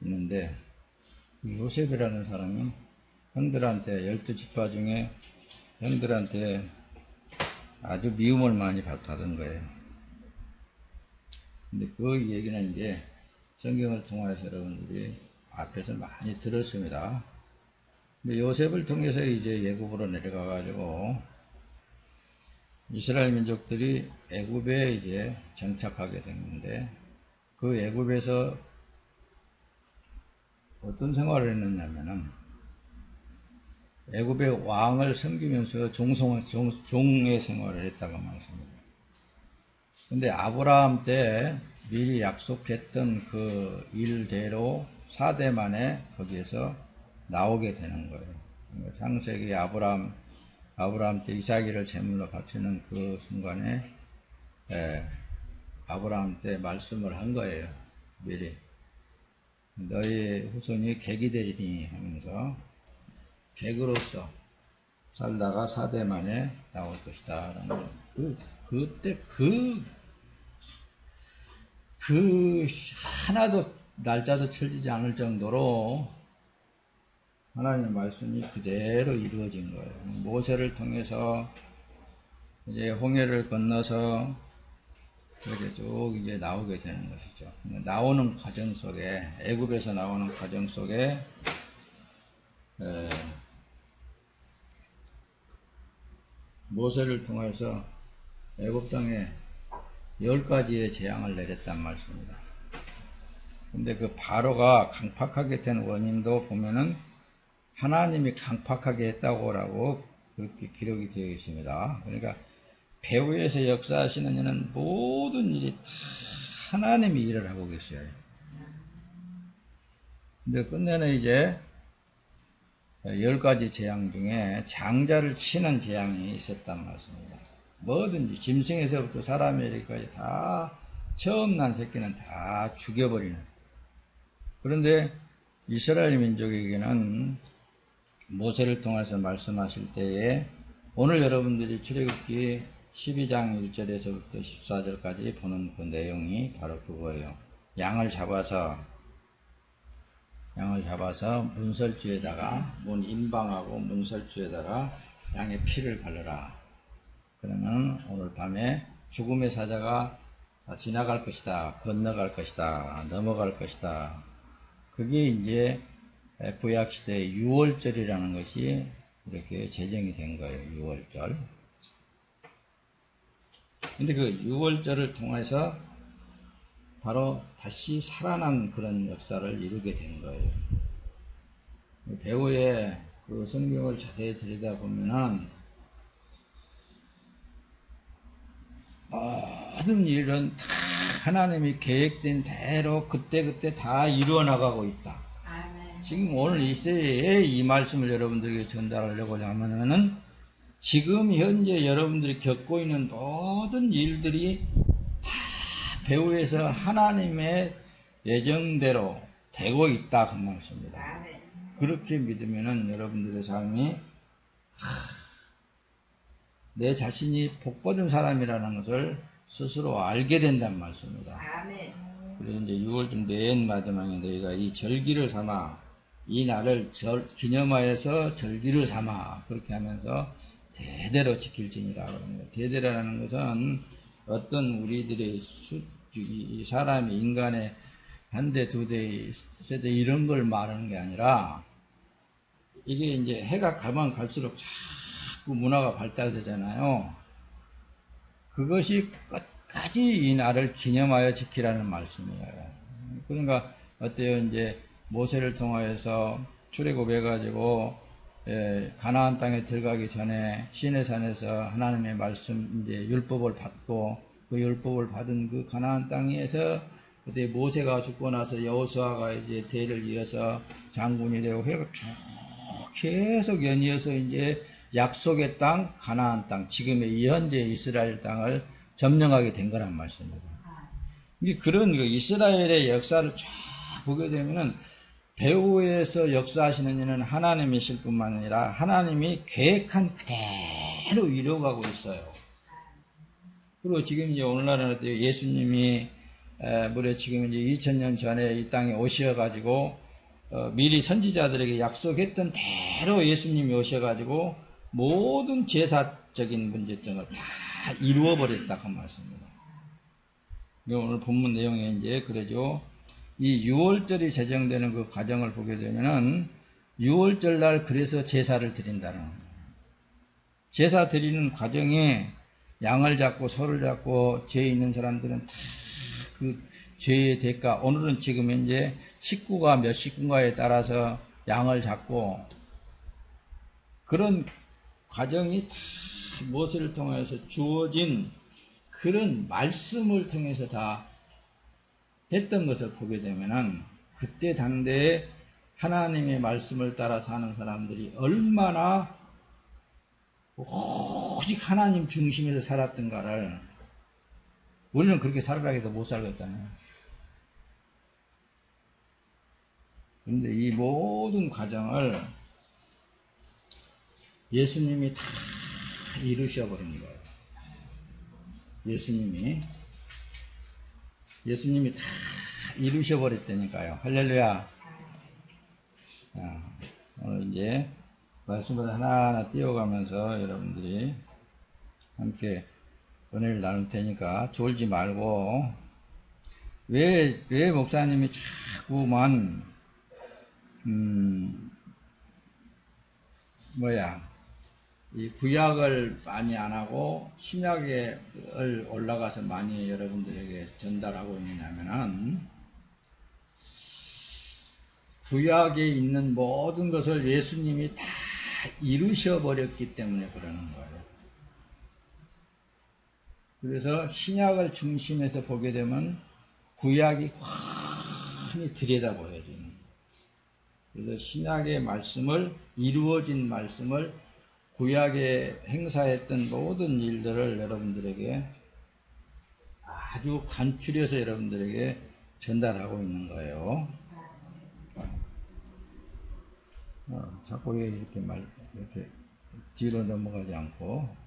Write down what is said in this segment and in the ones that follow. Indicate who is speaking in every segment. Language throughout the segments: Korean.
Speaker 1: 있는데, 요셉이라는 사람이 형들한테 12지파 중에 형들한테 아주 미움을 많이 받은 거예요. 근데 그 얘기는 이제 성경을 통해서 여러분들이 앞에서 많이 들었습니다. 근데 요셉을 통해서 이제 애굽으로 내려가 가지고 이스라엘 민족들이 애굽에 이제 정착하게 됐는데, 그 애굽에서 어떤 생활을 했느냐면은 애굽의 왕을 섬기면서 종의 생활을 했다고 말씀합니다. 근데 아브라함 때 미리 약속했던 그 일대로 4대 만에 거기에서 나오게 되는 거예요. 창세기 아브라함 때 이삭이를 제물로 바치는 그 순간에 아브라함 때 말씀을 한 거예요. 미리 너희 후손이 객이 되리니 하면서 객으로서 살다가 4대 만에 나올 것이다. 그때 하나도 날짜도 틀리지 않을 정도로 하나님의 말씀이 그대로 이루어진 거예요. 모세를 통해서 이제 홍해를 건너서 이렇게 쭉 이제 나오게 되는 것이죠. 나오는 과정 속에, 애굽에서 나오는 과정 속에 모세를 통해서 애굽 땅에 10가지의 재앙을 내렸단 말씀입니다. 근데 그 바로가 강팍하게 된 원인도 보면은 하나님이 강팍하게 했다고라고 그렇게 기록이 되어 있습니다. 그러니까 배후에서 역사하시는 이는 모든 일이 다 하나님이 일을 하고 계셔요. 근데 끝내는 이제 10가지 재앙 중에 장자를 치는 재앙이 있었단 말씀입니다. 뭐든지 짐승에서부터 사람에 이르기까지 다 처음 난 새끼는 다 죽여버리는. 그런데 이스라엘 민족에게는 모세를 통해서 말씀하실 때에 오늘 여러분들이 출애굽기 12장 1절에서부터 14절까지 보는 그 내용이 바로 그거예요. 양을 잡아서 문설주에다가 문 임방하고 문설주에다가 양의 피를 바르라. 그러면 오늘 밤에 죽음의 사자가 지나갈 것이다, 건너갈 것이다, 넘어갈 것이다. 그게 이제 구약시대의 유월절이라는 것이 이렇게 제정이 된 거예요. 유월절. 근데 그 유월절을 통해서 바로 다시 살아난 그런 역사를 이루게 된 거예요. 배후에 그 성경을 자세히 들여다보면은 모든 일은 다 하나님이 계획된 대로 그때그때 다 이루어 나가고 있다. 지금 오늘 이 시대에 이 말씀을 여러분들에게 전달하려고 하면은 지금 현재 여러분들이 겪고 있는 모든 일들이 다 배후에서 하나님의 예정대로 되고 있다 그 말씀입니다. 그렇게 믿으면은 여러분들의 삶이 내 자신이 복받은 사람이라는 것을 스스로 알게 된다는 말씀입니다. 그래서 이제 6월절 맨 마지막에 너희가 이 절기를 삼아 이 날을 기념하여서 절기를 삼아 그렇게 하면서 대대로 지킬지니라. 대대라는 것은 어떤 우리들의 이 사람이 인간의 한 대, 두 대, 세 대 이런 걸 말하는 게 아니라 이게 이제 해가 가면 갈수록 자꾸 문화가 발달되잖아요. 그것이 끝까지 이 날을 기념하여 지키라는 말씀이에요. 그러니까 어때요? 이제 모세를 통하여서 출애굽해가지고 가나안 땅에 들어가기 전에 시내산에서 하나님의 말씀 이제 율법을 받고 그 율법을 받은 그 가나안 땅에서 그때 모세가 죽고 나서 여호수아가 이제 대를 이어서 장군이 되고 그래서 쭉 계속 연이어서 이제 약속의 땅 가나안 땅 지금의 현재 이스라엘 땅을 점령하게 된 거란 말씀입니다. 그런 그 이스라엘의 역사를 쫙 보게 되면은 배후에서 역사하시는 이는 하나님이실 뿐만 아니라 하나님이 계획한 그대로 이루어가고 있어요. 그리고 지금 이제 오늘날은 어때요? 예수님이 무려 지금 이제 2000년 전에 이 땅에 오셔가지고 미리 선지자들에게 약속했던 대로 예수님이 오셔가지고 모든 제사적인 문제점을 다 이루어버렸다 그 말씀입니다. 오늘 본문 내용에 이제 그러죠. 이 6월절이 제정되는 그 과정을 보게 되면은 6월절 날 그래서 제사를 드린다는 겁니다. 제사 드리는 과정에 양을 잡고 소를 잡고 죄 있는 사람들은 다 그 죄의 대가, 오늘은 지금 이제 식구가 몇 식구인가에 따라서 양을 잡고 그런 과정이 다 무엇을 통해서 주어진 그런 말씀을 통해서 다 했던 것을 보게 되면은 그때 당대에 하나님의 말씀을 따라 사는 사람들이 얼마나 오직 하나님 중심에서 살았던가를 우리는 그렇게 살으라 해도 못 살겠잖아요. 그런데 이 모든 과정을 예수님이 다 이루셔버린 거예요. 예수님이 다 이루셔버렸다니까요. 할렐루야. 자, 오늘 이제 말씀을 하나하나 띄워가면서 여러분들이 함께 은혜를 나눌 테니까 졸지 말고, 왜 목사님이 자꾸만 이 구약을 많이 안 하고 신약에 올라가서 많이 여러분들에게 전달하고 있냐면은, 구약에 있는 모든 것을 예수님이 다 이루셔버렸기 때문에 그러는 거예요. 그래서 신약을 중심에서 보게 되면 구약이 환히 들여다보여지는 거예요. 그래서 신약의 말씀을, 이루어진 말씀을 구약에 행사했던 모든 일들을 여러분들에게 아주 간추려서 여러분들에게 전달하고 있는 거예요. 자꾸 이렇게 뒤로 넘어가지 않고.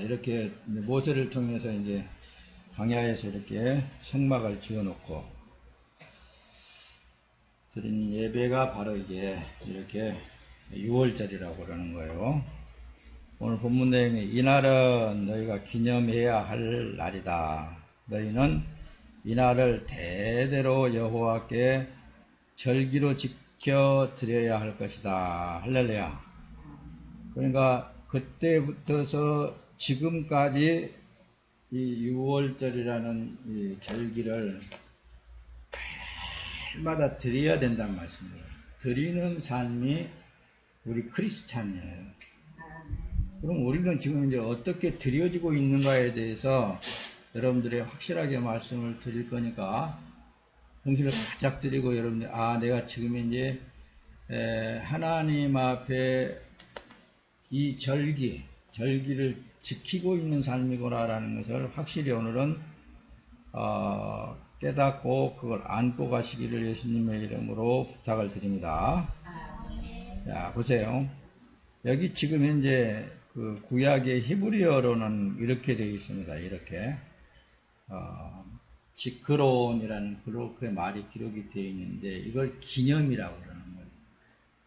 Speaker 1: 이렇게 모세를 통해서 이제 광야에서 이렇게 성막을 지어놓고 드린 예배가 바로 이게 이렇게 6월절이라고 그러는 거예요. 오늘 본문 내용에 이 날은 너희가 기념해야 할 날이다. 너희는 이 날을 대대로 여호와께 절기로 지켜 드려야 할 것이다. 할렐루야. 그러니까 그때부터서 지금까지 이 6월절이라는 이 절기를 매일마다 드려야 된다는 말씀이에요. 드리는 삶이 우리 크리스찬이에요. 그럼 우리는 지금 이제 어떻게 드려지고 있는가에 대해서 여러분들이 확실하게 말씀을 드릴 거니까 정신을 바짝 드리고 여러분들, 내가 지금 이제 하나님 앞에 이 절기를 지키고 있는 삶이구나라는 것을 확실히 오늘은 깨닫고 그걸 안고 가시기를 예수님의 이름으로 부탁을 드립니다. 자, 보세요. 여기 지금 현재 그 구약의 히브리어로는 이렇게 되어 있습니다. 이렇게 지크론이라는 그렇게 말이 기록이 되어 있는데 이걸 기념이라고 그러는 거예요.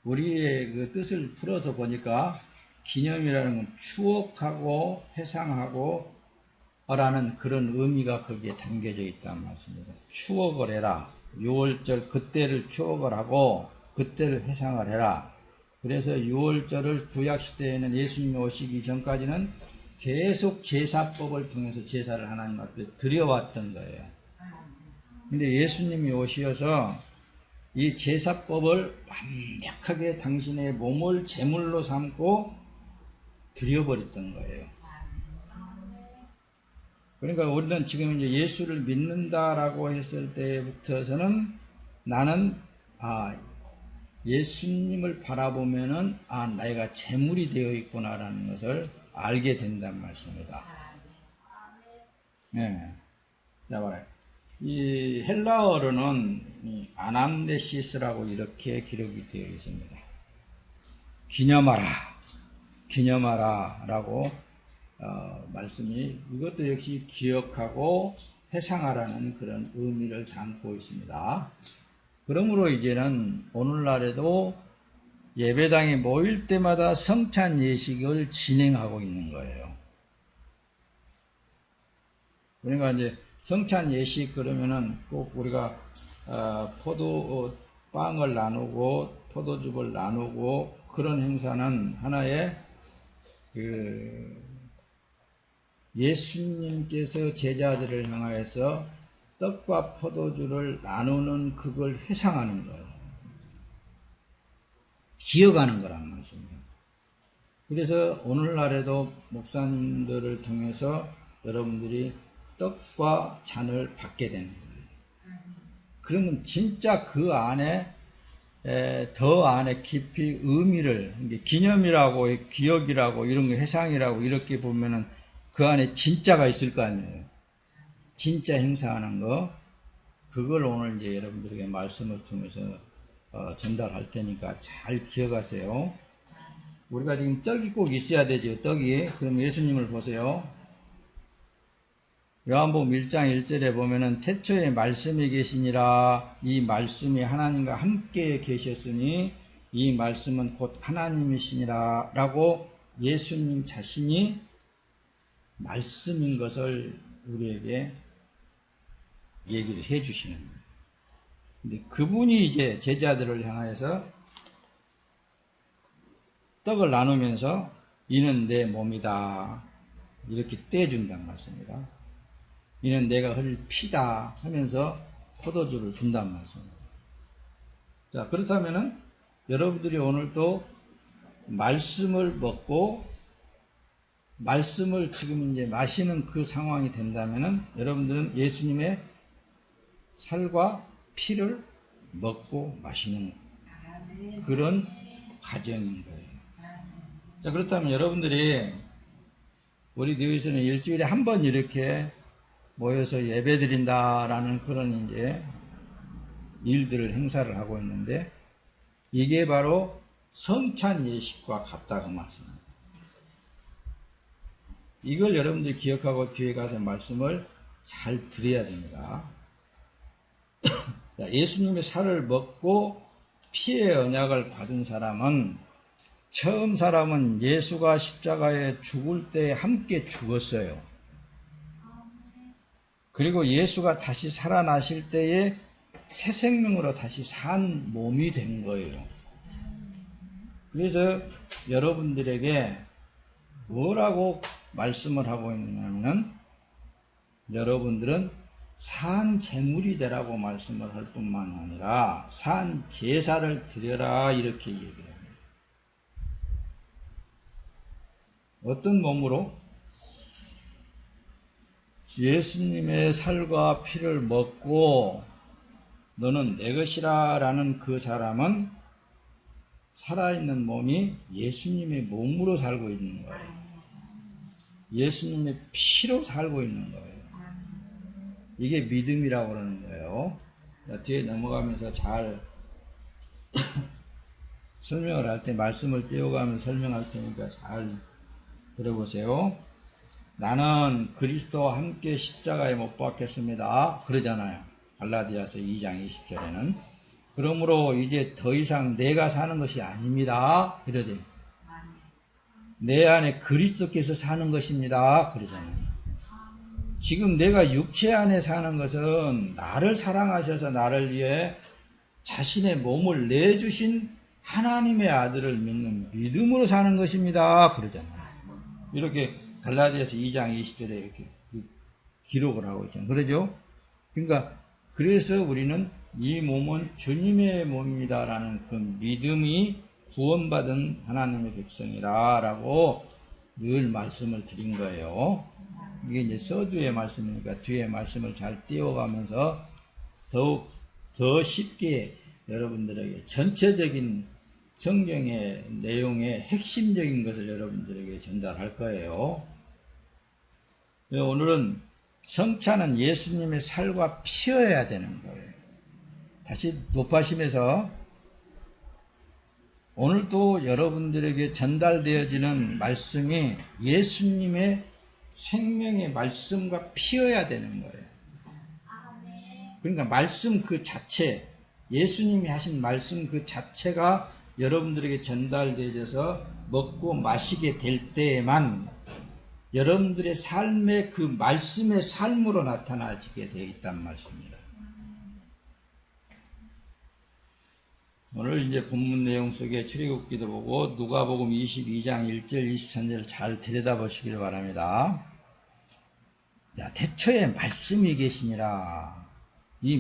Speaker 1: 우리의 그 뜻을 풀어서 보니까 기념이라는 건 추억하고 회상하고 라는 그런 의미가 거기에 담겨져 있다는 말씀입니다. 추억을 해라. 6월절 그때를 추억을 하고 그때를 회상을 해라. 그래서 6월절을 구약시대에는 예수님이 오시기 전까지는 계속 제사법을 통해서 제사를 하나님 앞에 드려왔던 거예요. 근데 예수님이 오셔서 이 제사법을 완벽하게 당신의 몸을 제물로 삼고 드려버렸던 거예요. 그러니까 우리는 지금 이제 예수를 믿는다라고 했을 때부터서는 나는 예수님을 바라보면은 내가 제물이 되어 있구나라는 것을 알게 된다는 말씀입니다. 예. 자, 말해. 이 헬라어로는 이 아남네시스라고 이렇게 기록이 되어 있습니다. 기념하라, 기념하라라고 말씀이 이것도 역시 기억하고 회상하라는 그런 의미를 담고 있습니다. 그러므로 이제는 오늘날에도 예배당에 모일 때마다 성찬 예식을 진행하고 있는 거예요. 그러니까 이제 성찬 예식 그러면은 꼭 우리가 빵을 나누고 포도즙을 나누고 그런 행사는 하나의 예수님께서 제자들을 향하여서 떡과 포도주를 나누는 그걸 회상하는 거예요. 기억하는 거란 말씀입니다. 그래서 오늘날에도 목사님들을 통해서 여러분들이 떡과 잔을 받게 되는 거예요. 그러면 진짜 그 안에 더 안에 깊이 의미를 기념이라고 기억이라고 이런 거 회상이라고 이렇게 보면은 그 안에 진짜가 있을 거 아니에요. 진짜 행사하는 거 그걸 오늘 이제 여러분들에게 말씀을 통해서 전달할 테니까 잘 기억하세요. 우리가 지금 떡이 꼭 있어야 되죠. 떡이. 그럼 예수님을 보세요. 요한복음 1장 1절에 보면은 태초에 말씀이 계시니라. 이 말씀이 하나님과 함께 계셨으니 이 말씀은 곧 하나님이시니라 라고 예수님 자신이 말씀인 것을 우리에게 얘기를 해 주시는 거예요. 근데 그분이 이제 제자들을 향해서 떡을 나누면서 이는 내 몸이다 이렇게 떼준단 말씀입니다. 이는 내가 흘릴 피다 하면서 포도주를 준단 말씀입니다. 자, 그렇다면은 여러분들이 오늘도 말씀을 먹고 말씀을 지금 이제 마시는 그 상황이 된다면은 여러분들은 예수님의 살과 피를 먹고 마시는 그런 과정인 거예요. 자, 그렇다면 여러분들이 우리 교회에서는 일주일에 한 번 이렇게 모여서 예배 드린다라는 그런 이제 일들을 행사를 하고 있는데 이게 바로 성찬 예식과 같다고 말씀합니다. 이걸 여러분들이 기억하고 뒤에 가서 말씀을 잘 드려야 됩니다. 예수님의 살을 먹고 피의 언약을 받은 사람은 처음 사람은 예수가 십자가에 죽을 때 함께 죽었어요. 그리고 예수가 다시 살아나실 때에 새 생명으로 다시 산 몸이 된 거예요. 그래서 여러분들에게 뭐라고 말씀을 하고 있느냐면 여러분들은 산 제물이 되라고 말씀을 할 뿐만 아니라 산 제사를 드려라 이렇게 얘기를 합니다. 어떤 몸으로? 예수님의 살과 피를 먹고 너는 내 것이라 라는 그 사람은 살아있는 몸이 예수님의 몸으로 살고 있는 거예요. 예수님의 피로 살고 있는 거예요. 이게 믿음이라고 그러는 거예요. 뒤에 넘어가면서 잘 설명을 할 때 말씀을 떼어가면서 설명할 테니까 잘 들어보세요. 나는 그리스도와 함께 십자가에 못 박혔습니다. 그러잖아요. 갈라디아서 2장 20절에는. 그러므로 이제 더 이상 내가 사는 것이 아닙니다. 이러지. 내 안에 그리스도께서 사는 것입니다. 그러잖아요. 지금 내가 육체 안에 사는 것은 나를 사랑하셔서 나를 위해 자신의 몸을 내주신 하나님의 아들을 믿는 믿음으로 사는 것입니다. 그러잖아요. 이렇게 갈라디아서 2장 20절에 이렇게 기록을 하고 있잖아요. 그러죠? 그러니까 그래서 우리는 이 몸은 주님의 몸이다라는 그 믿음이 구원받은 하나님의 백성이라고 늘 말씀을 드린 거예요. 이게 이제 서두의 말씀이니까 뒤에 말씀을 잘 띄워가면서 더욱 더 쉽게 여러분들에게 전체적인 성경의 내용의 핵심적인 것을 여러분들에게 전달할 거예요. 오늘은 성찬은 예수님의 살과 피여야 되는 거예요. 다시 높아심에서 오늘도 여러분들에게 전달되어지는 말씀이 예수님의 생명의 말씀과 피어야 되는 거예요. 그러니까 말씀 그 자체, 예수님이 하신 말씀 그 자체가 여러분들에게 전달되어져서 먹고 마시게 될 때에만 여러분들의 삶의 그 말씀의 삶으로 나타나지게 되어 있단 말씀입니다. 오늘 이제 본문 내용 속에 출애굽기도 보고 누가복음 22장 1절 23절 잘 들여다보시길 바랍니다. 야, 태초에 말씀이 계시니라. 이